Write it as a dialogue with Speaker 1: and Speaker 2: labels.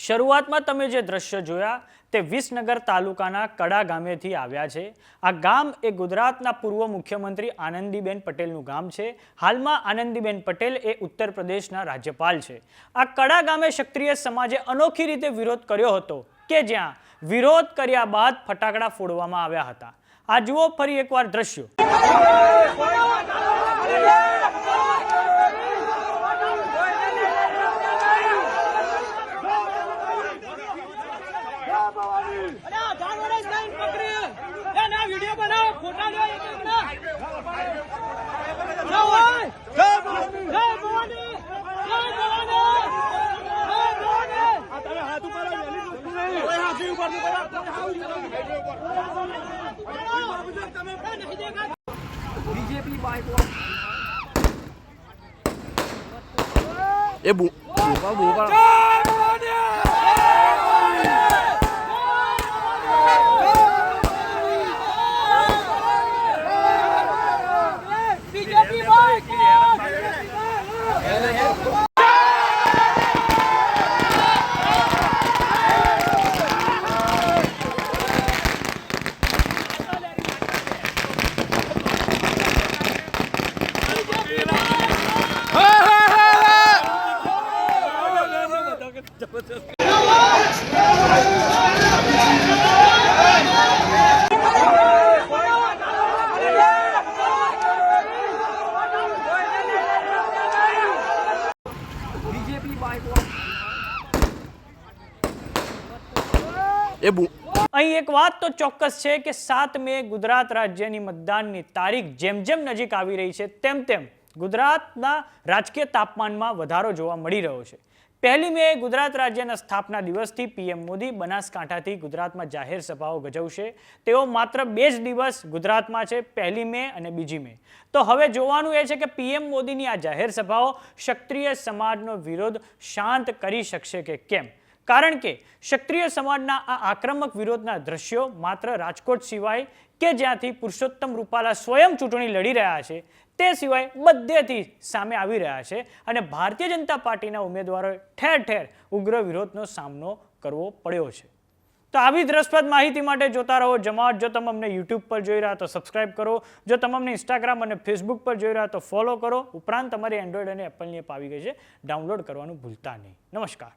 Speaker 1: શરૂઆતમાં તમે જે દ્રશ્ય જોયા તે વિસનગર તાલુકાના કડા ગામેથી આવ્યા છે। આ ગામ એ ગુજરાતના પૂર્વ મુખ્યમંત્રી આનંદીબેન પટેલનું ગામ છે। હાલમાં આનંદીબેન પટેલ એ ઉત્તર પ્રદેશના રાજ્યપાલ છે। આ કડા ગામે ક્ષત્રિય સમાજે અનોખી રીતે વિરોધ કર્યો હતો કે જ્યાં વિરોધ કર્યા બાદ ફટાકડા ફોડવામાં આવ્યા હતા। આ જુઓ ફરી એકવાર દ્રશ્યો।
Speaker 2: बीजेपी बाइक
Speaker 1: અહીં એક વાત તો ચોક્કસ છે કે 7 મે ગુજરાત રાજ્યની મતદાનની તારીખ જેમ જેમ નજીક આવી રહી છે તેમ તેમ ગુજરાતના રાજકીય તાપમાનમાં વધારો જોવા મળી રહ્યો છે। 1 મે ગુજરાત રાજ્યના સ્થાપના દિવસથી પીએમ મોદી બનાસકાંઠાથી ગુજરાતમાં જાહેર સભાઓ ગજવશે। તેઓ માત્ર 2 જ દિવસ ગુજરાતમાં છે, 1 મે અને 2 મે। તો હવે જોવાનું એ છે કે પીએમ મોદીની આ જાહેર સભાઓ ક્ષત્રિય સમાજનો વિરોધ શાંત કરી શકશે કે કેમ। કારણ કે ક્ષત્રિય સમાજના આ આક્રમક વિરોધના દ્રશ્યો માત્ર રાજકોટ સિવાય કે જ્યાંથી પુરુષોત્તમ રૂપાલા સ્વયં ચૂંટણી લડી રહ્યા છે તે સિવાય બધેથી સામે આવી રહ્યા છે અને ભારતીય જનતા પાર્ટીના ઉમેદવારોએ ઠેર ઠેર ઉગ્ર વિરોધનો સામનો કરવો પડ્યો છે। તો આવી જ રસપ્રદ માહિતી માટે જોતા રહો જમાવટ। જો તમે અમને યુટ્યુબ પર જોઈ રહ્યા તો સબસ્ક્રાઇબ કરો, જો તમે અમને ઇન્સ્ટાગ્રામ અને ફેસબુક પર જોઈ રહ્યા તો ફોલો કરો। ઉપરાંત તમારી એન્ડ્રોઈડ અને એપલની એપ આવી ગઈ છે, ડાઉનલોડ કરવાનું ભૂલતા નહીં। નમસ્કાર।